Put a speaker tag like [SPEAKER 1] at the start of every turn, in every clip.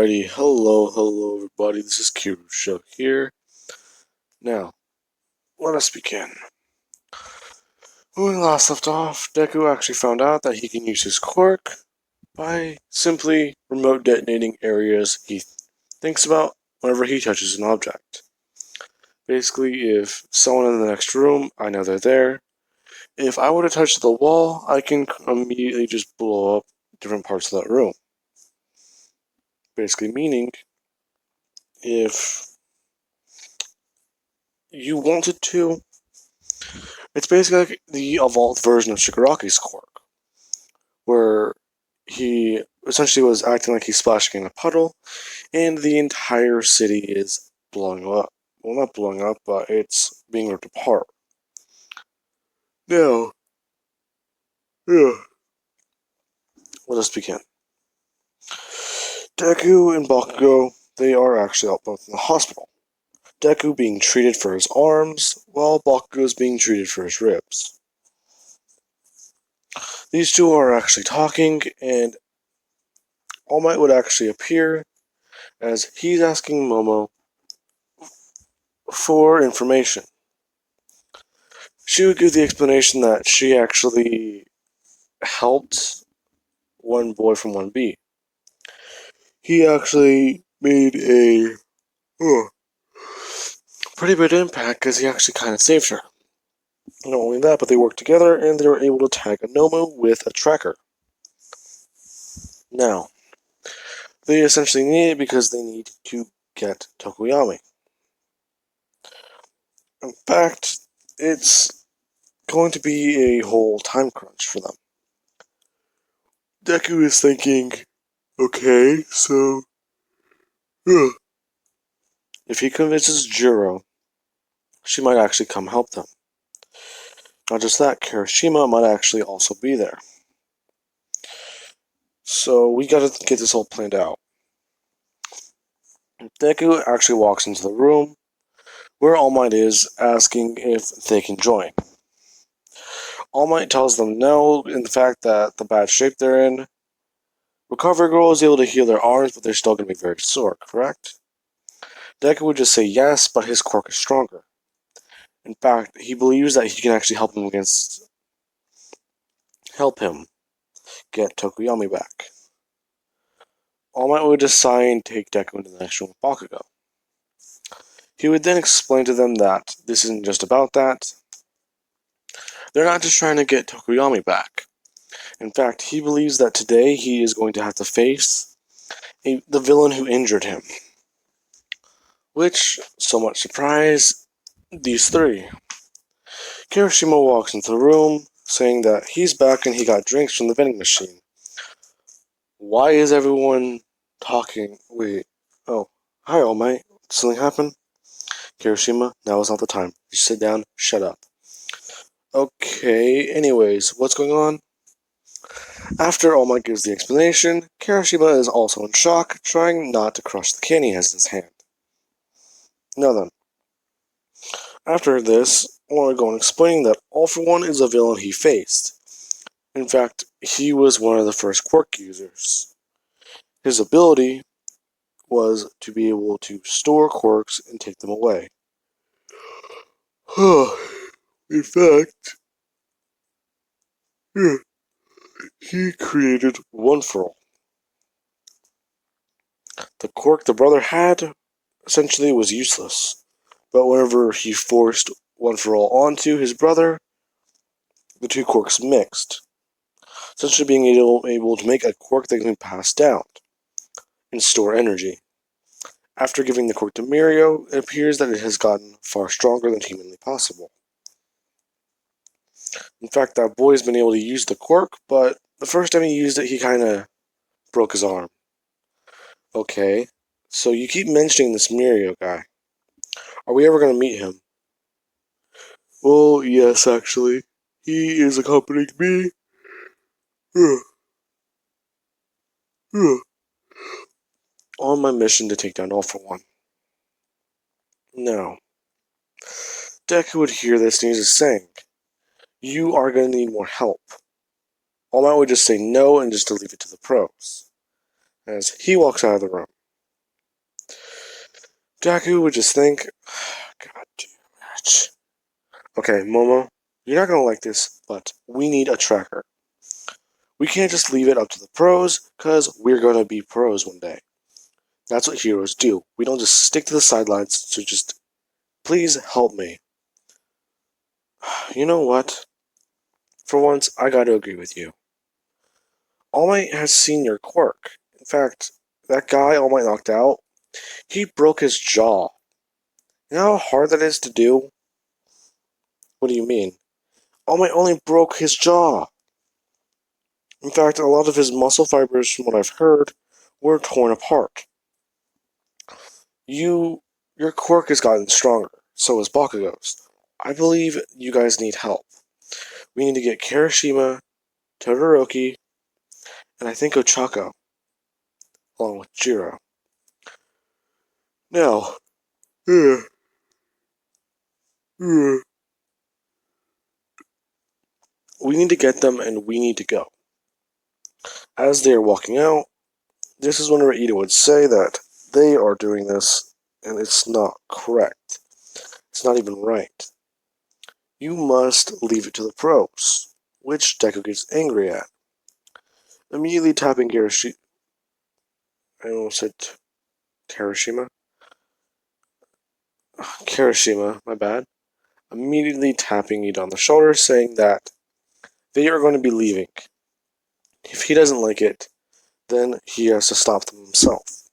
[SPEAKER 1] Alrighty, hello everybody, this is Mirio here. Now, let us begin. When we last left off, Deku actually found out that he can use his quirk by simply remote detonating areas he thinks about whenever he touches an object. Basically, if someone in the next room, I know they're there. If I were to touch the wall, I can immediately just blow up different parts of that room. Basically meaning, if you wanted to, it's basically like the evolved version of Shigaraki's quirk, where he essentially was acting like he's splashing in a puddle, and the entire city is blowing up. Well, not blowing up, but it's being ripped apart. Now, let us begin. Deku and Bakugo, they are actually out both in the hospital. Deku being treated for his arms, while Bakugo is being treated for his ribs. These two are actually talking, and All Might would actually appear as he's asking Momo for information. She would give the explanation that she actually helped one boy from 1B. He actually made a pretty big impact because he actually kind of saved her. Not only that, but they worked together and they were able to tag a Nomu with a tracker. Now, they essentially need it because they need to get Tokoyami. In fact, it's going to be a whole time crunch for them. Deku is thinking, okay, so if he convinces Juro, she might actually come help them. Not just that, Kirishima might actually also be there. So we gotta get this all planned out. Deku actually walks into the room where All Might is, asking if they can join. All Might tells them no, in the fact that the bad shape they're in. Recovery Girl is able to heal their arms, but they're still going to be very sore, correct? Deku would just say yes, but his quirk is stronger. In fact, he believes that he can actually help him get Tokoyami back. All Might would decide and take Deku into the next room with Bakugo. He would then explain to them that this isn't just about that. They're not just trying to get Tokoyami back. In fact, he believes that today he is going to have to face the villain who injured him. Which, so much surprise, these three. Kirishima walks into the room, saying that he's back and he got drinks from the vending machine. Why is everyone talking? Wait. Oh. Hi, All Might. Did something happen? Kirishima, now is not the time. Just sit down, shut up. Okay, anyways, what's going on? After All Might gives the explanation, Kirishima is also in shock, trying not to crush the can he has in his hand. Now then. After this, I want to go on explaining that All For One is a villain he faced. In fact, he was one of the first quirk users. His ability was to be able to store quirks and take them away. In fact, he created One For All. The quirk the brother had essentially was useless, but whenever he forced One For All onto his brother, the two quirks mixed, essentially being able to make a quirk that can be passed down and store energy. After giving the quirk to Mirio, it appears that it has gotten far stronger than humanly possible. In fact, that boy's been able to use the quirk, but the first time he used it, he kinda broke his arm. Okay, so you keep mentioning this Mirio guy. Are we ever gonna meet him? Well, yes, actually. He is accompanying me. On my mission to take down All For One. Now, Deku would hear this and he's just saying, you are going to need more help. All Might would just say no and just to leave it to the pros, as he walks out of the room. Deku would just think, God damn it. Okay, Momo, you're not gonna like this, but we need a tracker. We can't just leave it up to the pros, because we're gonna be pros one day. That's what heroes do. We don't just stick to the sidelines, so just please help me. You know what? For once, I gotta agree with you. All Might has seen your quirk. In fact, that guy All Might knocked out, he broke his jaw. You know how hard that is to do? What do you mean? All Might only broke his jaw. In fact, a lot of his muscle fibers, from what I've heard, were torn apart. Your quirk has gotten stronger. So has Bakugo's. I believe you guys need help. We need to get Kirishima, Todoroki, and I think Ochako, along with Jiro. Now, we need to get them and we need to go. As they are walking out, this is whenever Ida would say that they are doing this and it's not correct. It's not even right. You must leave it to the pros, which Deku gets angry at. Immediately tapping Kirishima. I almost said Kirishima. Kirishima, my bad. Immediately tapping Ida on the shoulder, saying that they are going to be leaving. If he doesn't like it, then he has to stop them himself.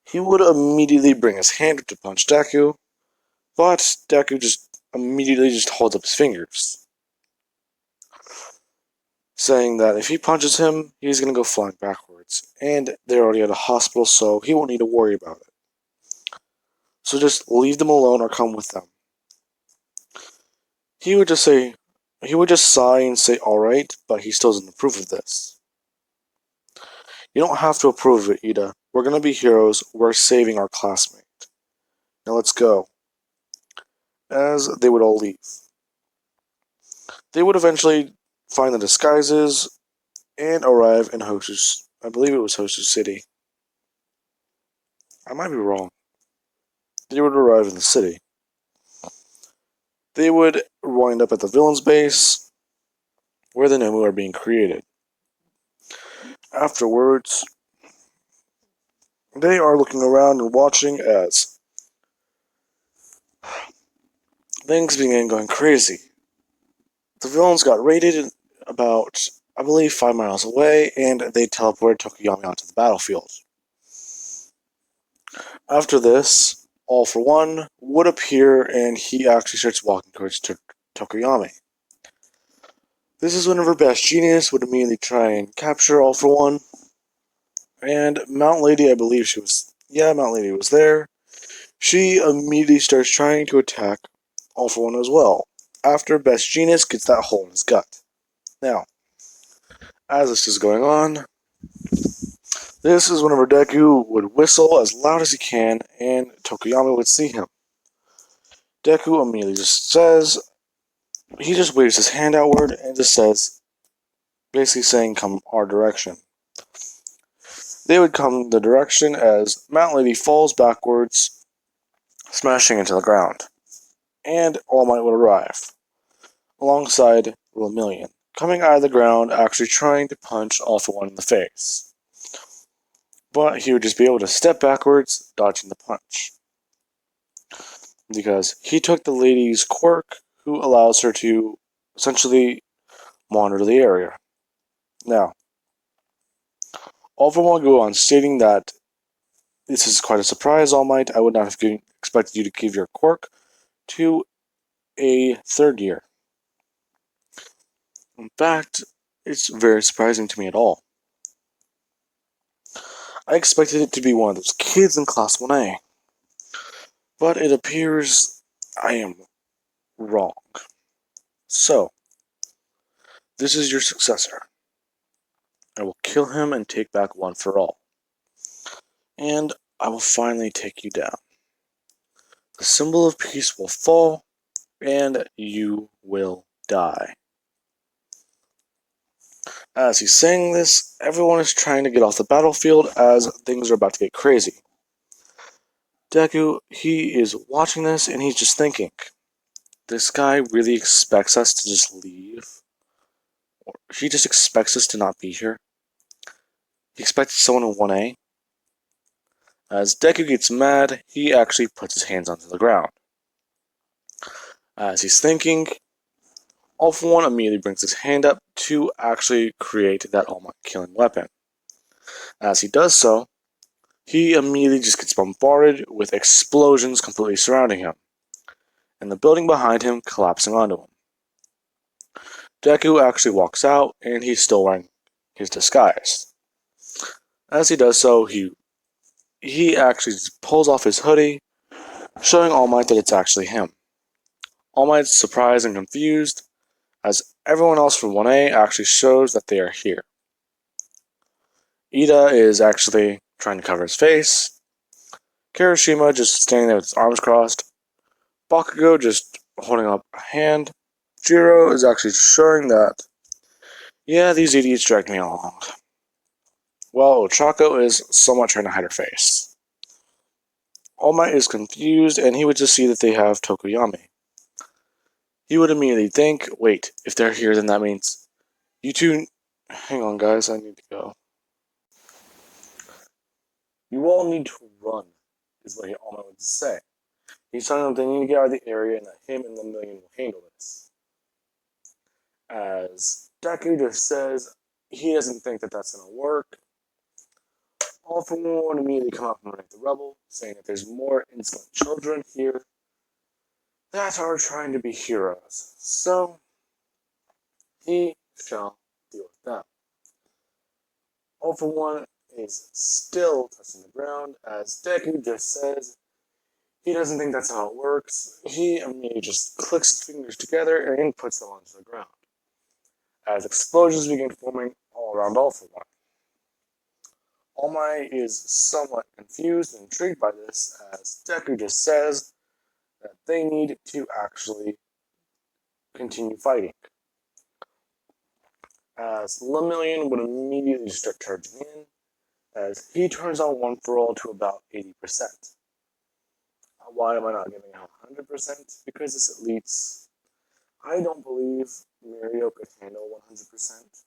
[SPEAKER 1] He would immediately bring his hand to punch Deku, but Deku just immediately just holds up his fingers, saying that if he punches him, he's going to go flying backwards, and they're already at a hospital, so he won't need to worry about it. So just leave them alone or come with them. He would just sigh and say, alright, but he still doesn't approve of this. You don't have to approve of it, Ida. We're going to be heroes. We're saving our classmate. Now let's go. As they would all leave. They would eventually find the disguises and arrive in Hosu's. I believe it was Hosu's city. I might be wrong. They would arrive in the city. They would wind up at the villain's base, where the Nemu are being created. Afterwards, they are looking around and watching as things began going crazy. The villains got raided about, I believe, 5 miles away, and they teleported Tokuyami onto the battlefield. After this, All for One would appear, and he actually starts walking towards Tokuyami. This is whenever Best Genius would immediately try and capture All for One, and Mount Lady, I believe she was, Mount Lady was there. She immediately starts trying to attack All for One as well, after Best Genius gets that hole in his gut. Now, as this is going on, this is whenever Deku would whistle as loud as he can, and Tokuyami would see him. Deku immediately just says, he just waves his hand outward and just says, basically saying, come our direction. They would come the direction as Mount Lady falls backwards, smashing into the ground. And All Might would arrive, alongside Romillion, coming out of the ground, actually trying to punch All for One in the face. But he would just be able to step backwards, dodging the punch. Because he took the lady's quirk, who allows her to essentially monitor the area. Now, All for One go on stating that this is quite a surprise, All Might. I would not have expected you to give your quirk to a third year. In fact, it's very surprising to me at all. I expected it to be one of those kids in Class 1A. But it appears I am wrong. So, this is your successor. I will kill him and take back One for All. And I will finally take you down. The symbol of peace will fall, and you will die. As he's saying this, everyone is trying to get off the battlefield as things are about to get crazy. Deku, he is watching this and he's just thinking, this guy really expects us to just leave? Or he just expects us to not be here? He expects someone in 1A? As Deku gets mad, he actually puts his hands onto the ground. As he's thinking, All For One immediately brings his hand up to actually create that All Might killing weapon. As he does so, he immediately just gets bombarded with explosions completely surrounding him, and the building behind him collapsing onto him. Deku actually walks out, and he's still wearing his disguise. As he does so, he actually pulls off his hoodie, showing All Might that it's actually him. All Might's surprised and confused, as everyone else from 1A actually shows that they are here. Ida is actually trying to cover his face. Kirishima just standing there with his arms crossed. Bakugo just holding up a hand. Jiro is actually showing that, yeah, these idiots dragged me along. Well, Ochako is somewhat trying to hide her face. All Might is confused, and he would just see that they have Tokoyami. He would immediately think, wait, if they're here, then that means you two... Hang on, guys, I need to go. You all need to run, is what All Might would say. He's telling them they need to get out of the area and that him and Lemillion will handle this. As Deku just says he doesn't think that that's going to work. All For One immediately come up and raid the rebel, saying that there's more insolent children here that are trying to be heroes. So, he shall deal with them. All For One is still touching the ground, as Deku just says he doesn't think that's how it works. He immediately just clicks his fingers together and puts them onto the ground, as explosions begin forming all around All For One. All Might is somewhat confused and intrigued by this, as Deku just says that they need to actually continue fighting. As Lemillion would immediately start charging in, as he turns on One For All to about 80%. Why am I not giving out 100%? Because this elites, I don't believe Mirio could handle 100%.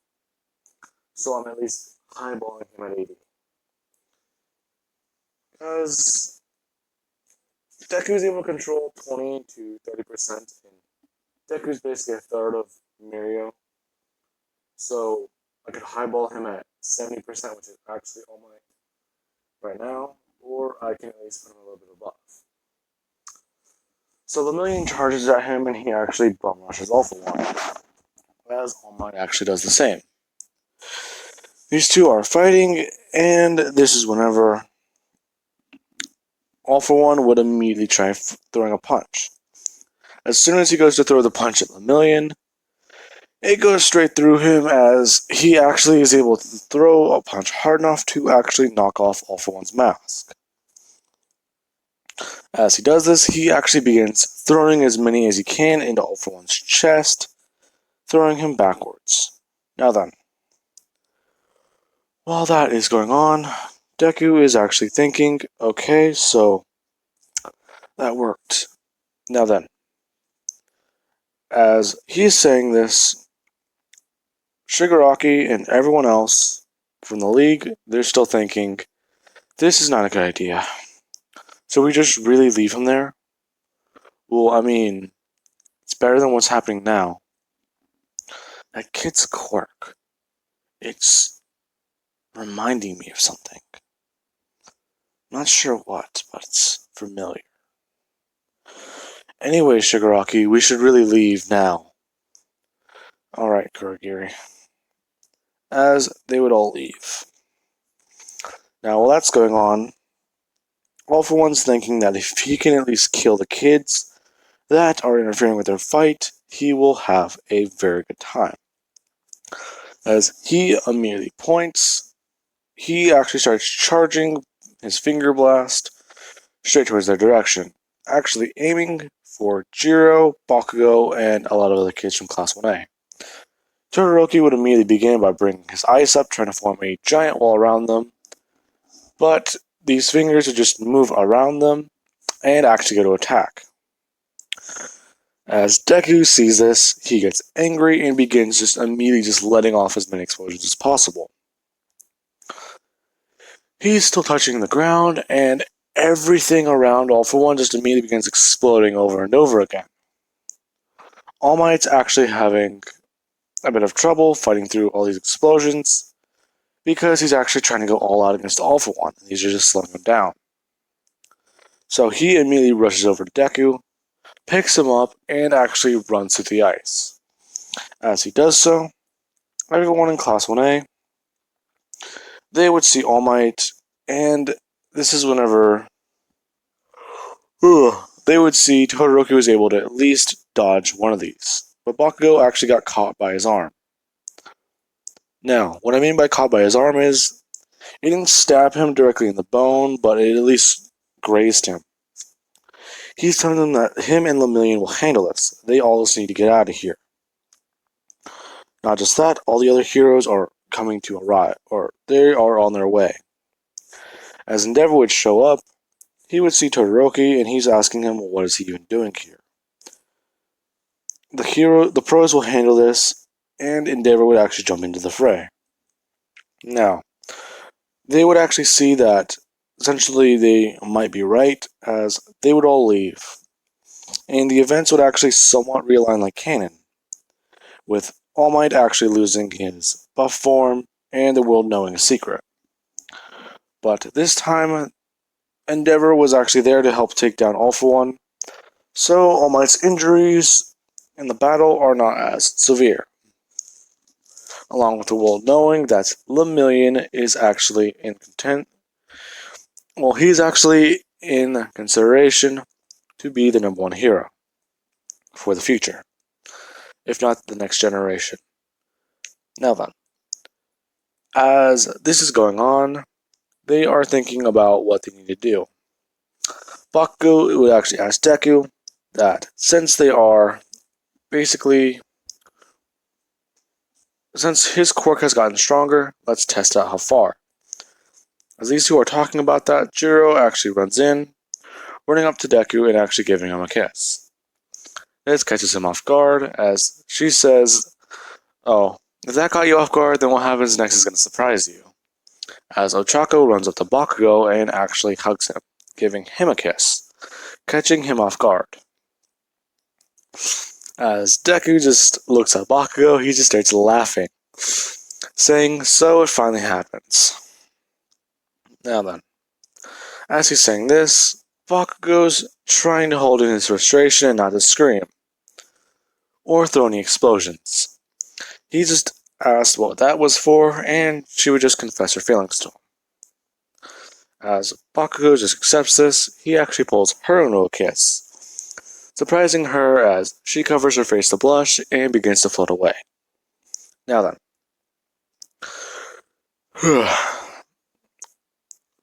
[SPEAKER 1] So I'm at least eyeballing him at 80. Because Deku is able to control 20 to 30%, and Deku's basically a third of Mirio. So I could highball him at 70%, which is actually All Might right now, or I can at least put him a little bit above. So Lemillion charges at him, and he actually bum rushes All For One, as All Might actually does the same. These two are fighting, and this is whenever All For One would immediately try throwing a punch. As soon as he goes to throw the punch at Lemillion, it goes straight through him, as he actually is able to throw a punch hard enough to actually knock off All For One's mask. As he does this, he actually begins throwing as many as he can into All For One's chest, throwing him backwards. Now then, while that is going on, Deku is actually thinking, okay, so that worked. Now then, as he's saying this, Shigaraki and everyone else from the league, they're still thinking, this is not a good idea. So we just really leave him there? Well, I mean, it's better than what's happening now. That kid's quirk. It's reminding me of something. Not sure what, but it's familiar. Anyway, Shigaraki, we should really leave now. Alright, Kurogiri. As they would all leave. Now, while that's going on, All For One's thinking that if he can at least kill the kids that are interfering with their fight, he will have a very good time. As he immediately points, he actually starts charging his finger blast straight towards their direction, actually aiming for Jiro, Bakugo, and a lot of other kids from Class 1A. Todoroki would immediately begin by bringing his ice up, trying to form a giant wall around them, but these fingers would just move around them and actually go to attack. As Deku sees this, he gets angry and begins just immediately just letting off as many explosions as possible. He's still touching the ground, and everything around All For One just immediately begins exploding over and over again. All Might's actually having a bit of trouble fighting through all these explosions because he's actually trying to go all out against All For One, and these are just slowing him down. So he immediately rushes over to Deku, picks him up, and actually runs through the ice. As he does so, everyone in Class 1A, they would see All Might, and this is whenever they would see Todoroki was able to at least dodge one of these, but Bakugo actually got caught by his arm. Now, what I mean by caught by his arm is, it didn't stab him directly in the bone, but it at least grazed him. He's telling them that him and Lemillion will handle this. They all just need to get out of here. Not just that, all the other heroes are coming to arrive, or they are on their way. As Endeavor would show up, he would see Todoroki, and he's asking him, what is he even doing here? The pros will handle this, and Endeavor would actually jump into the fray. Now, they would actually see that essentially they might be right, as they would all leave. And the events would actually somewhat realign like canon, with All Might actually losing his buff form, and the world knowing a secret. But this time, Endeavor was actually there to help take down All For One, so All Might's injuries in the battle are not as severe. Along with the world knowing that Lemillion is actually he's actually in consideration to be the #1 hero for the future, if not the next generation. Now then, as this is going on, they are thinking about what they need to do. Bakugo would actually ask Deku that since his quirk has gotten stronger, let's test out how far. As these two are talking about that, Jiro actually runs in, running up to Deku and actually giving him a kiss. This catches him off guard, as she says, oh, if that caught you off guard, then what happens next is going to surprise you. As Ochako runs up to Bakugo and actually hugs him, giving him a kiss, catching him off guard. As Deku just looks at Bakugo, he just starts laughing, saying, so it finally happens. Now then, as he's saying this, Bakugo's trying to hold in his frustration and not to scream, or throw any explosions. He just asked what that was for, and she would just confess her feelings to him. As Bakugo just accepts this, he actually pulls her into a kiss, surprising her as she covers her face to blush and begins to float away. Now then,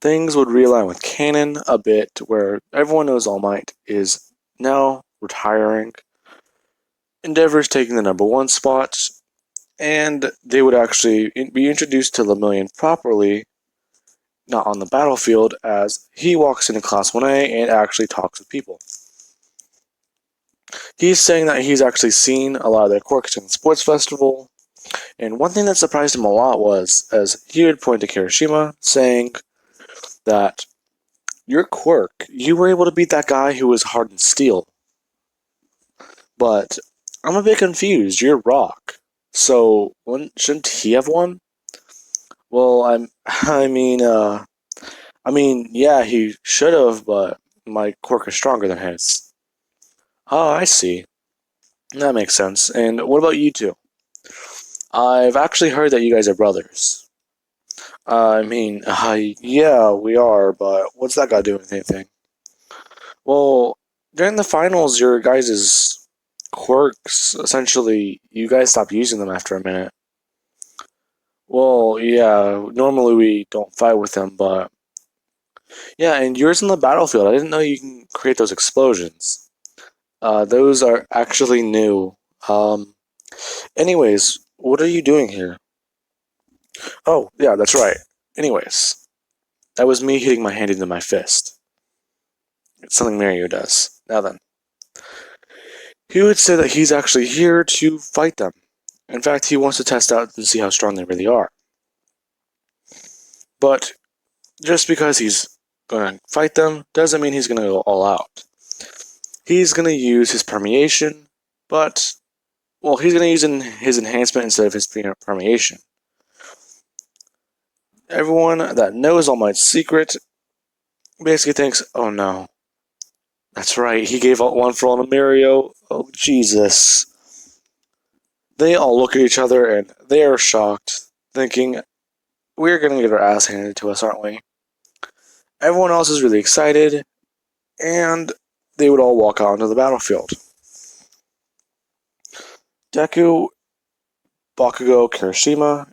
[SPEAKER 1] things would realign with canon a bit, where everyone knows All Might is now retiring, Endeavor's taking the #1 spot, and they would actually be introduced to Lemillion properly, not on the battlefield, as he walks into Class 1A and actually talks with people. He's saying that he's actually seen a lot of their quirks in the sports festival, and one thing that surprised him a lot was, as he would point to Kirishima, saying that your quirk, you were able to beat that guy who was hardened steel. But I'm a bit confused, you're rock. So, shouldn't he have won? Well, yeah, he should have, but my quirk is stronger than his. Oh, I see. That makes sense. And what about you two? I've actually heard that you guys are brothers. Yeah, we are, but what's that got to do with anything? Well, during the finals, your guys' quirks, essentially, you guys stop using them after a minute. Well, yeah, normally we don't fight with them, but yeah, and yours in the battlefield, I didn't know you can create those explosions. Those are actually new. Anyways, what are you doing here? Oh, yeah, that's right. Anyways, That was me hitting my hand into my fist. It's something Mirio does. Now then. He would say that he's actually here to fight them. In fact, he wants to test out to see how strong they really are. But just because he's going to fight them doesn't mean he's going to go all out. He's going to use his permeation, but, well, he's going to use his enhancement instead of his permeation. Everyone that knows All Might's secret basically thinks, oh no, that's right, he gave out one for all to Mirio. Oh, Jesus. They all look at each other and they are shocked, thinking, we're going to get our ass handed to us, aren't we? Everyone else is really excited, and they would all walk out onto the battlefield. Deku, Bakugo, Kirishima,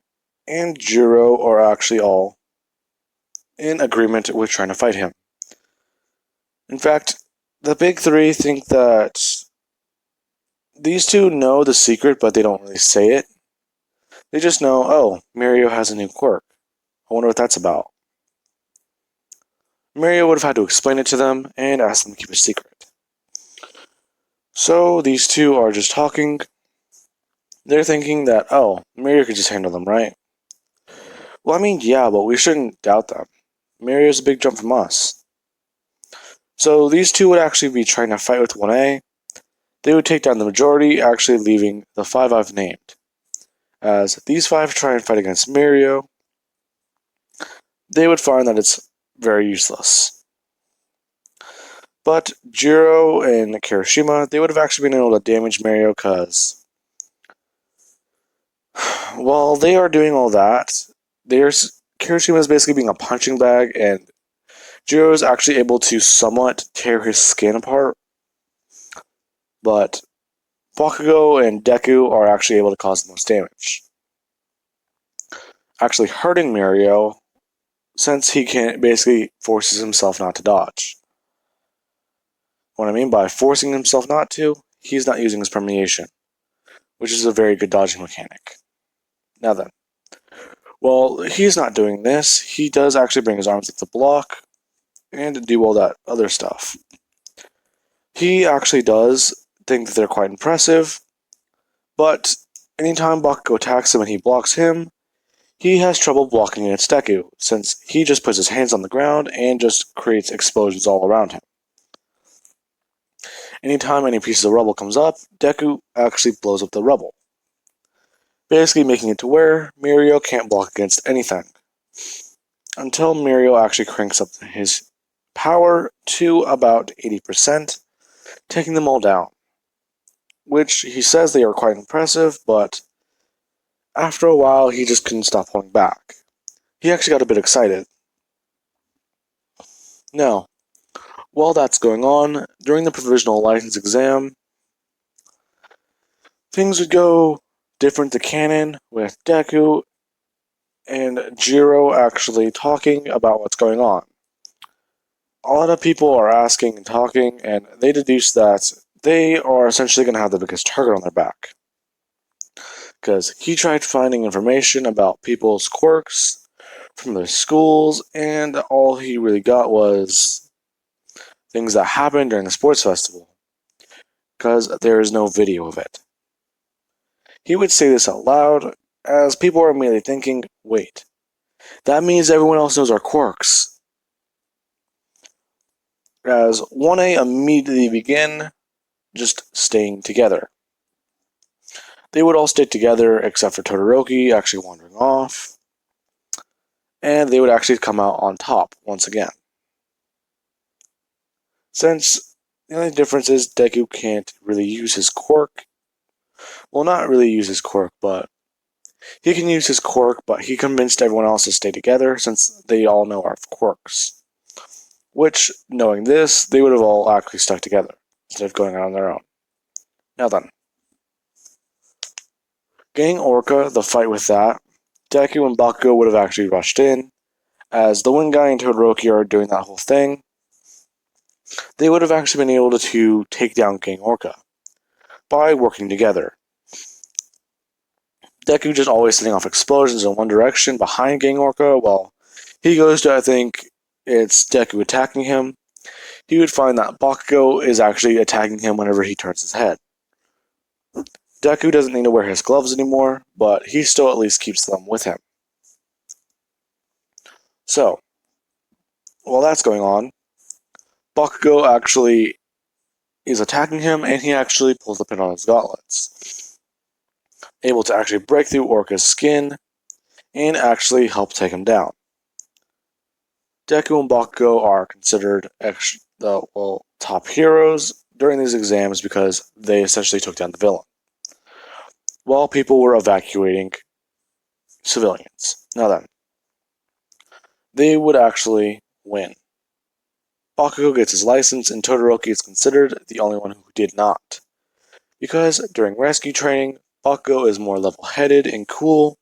[SPEAKER 1] and Jiro are actually all in agreement with trying to fight him. In fact, the big three think that these two know the secret, but they don't really say it. They just know, oh, Mirio has a new quirk. I wonder what that's about. Mirio would have had to explain it to them and ask them to keep it secret. So these two are just talking. They're thinking that, oh, Mirio could just handle them, right? Well, I mean, yeah, but we shouldn't doubt them. Mirio's a big jump from us. So these two would actually be trying to fight with 1A. They would take down the majority, actually leaving the 5 I've named. As these 5 try and fight against Mirio, they would find that it's very useless. But Jiro and Kirishima, they would have actually been able to damage Mirio because while they are doing all that, Kirishima is basically being a punching bag, and Jiro is actually able to somewhat tear his skin apart. But Bakugo and Deku are actually able to cause the most damage, actually hurting Mirio, since he can't basically forces himself not to dodge. What I mean by forcing himself not to, he's not using his permeation, which is a very good dodging mechanic. Now then, well, he's not doing this. He does actually bring his arms up to block and do all that other stuff. He actually does think that they're quite impressive, but anytime Bakugo attacks him and he blocks him, he has trouble blocking against Deku, since he just puts his hands on the ground and just creates explosions all around him. Anytime any piece of rubble comes up, Deku actually blows up the rubble, basically making it to where Mirio can't block against anything. Until Mirio actually cranks up his power to about 80%, taking them all down. Which he says they are quite impressive, but after a while he just couldn't stop pulling back. He actually got a bit excited. Now, while that's going on, during the provisional license exam, things would go different to canon, with Deku and Jiro actually talking about what's going on. A lot of people are asking and talking, and they deduce that they are essentially going to have the biggest target on their back. Because he tried finding information about people's quirks from their schools, and all he really got was things that happened during the sports festival, because there is no video of it. He would say this out loud, as people are immediately thinking, wait, that means everyone else knows our quirks. As 1A immediately begin just staying together. They would all stick together except for Todoroki actually wandering off, and they would actually come out on top once again. Since the only difference is Deku can't really use his quirk. Well, not really use his quirk, but he can use his quirk, but he convinced everyone else to stay together since they all know our quirks. Which, knowing this, they would have all actually stuck together instead of going out on their own. Now then. Gang Orca, the fight with that, Deku and Bakugo would have actually rushed in, as the Wind Guy and Todoroki are doing that whole thing. They would have actually been able to take down Gang Orca by working together. Deku just always setting off explosions in one direction behind Gang Orca, while he goes to, I think, it's Deku attacking him, he would find that Bakugo is actually attacking him whenever he turns his head. Deku doesn't need to wear his gloves anymore, but he still at least keeps them with him. So, while that's going on, Bakugo actually is attacking him, and he actually pulls the pin on his gauntlets, able to actually break through Orca's skin and actually help take him down. Deku and Bakugo are considered top heroes during these exams because they essentially took down the villain, while people were evacuating civilians. Now then, they would actually win. Bakugo gets his license, and Todoroki is considered the only one who did not. Because during rescue training, Bakugo is more level-headed and cool,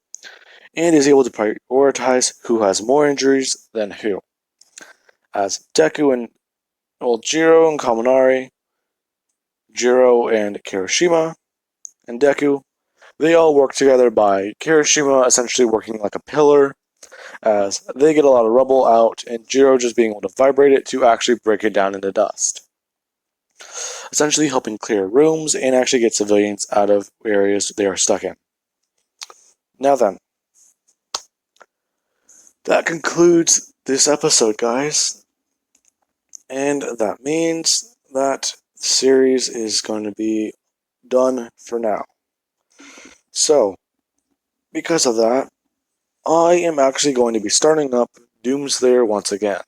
[SPEAKER 1] and is able to prioritize who has more injuries than who. As Deku and Jiro and Kaminari, Jiro and Kirishima, and Deku, they all work together by Kirishima essentially working like a pillar, as they get a lot of rubble out, and Jiro just being able to vibrate it to actually break it down into dust. Essentially helping clear rooms and actually get civilians out of areas they are stuck in. Now then, that concludes this episode, guys. And that means that the series is going to be done for now. So, because of that, I am actually going to be starting up Doomslayer once again.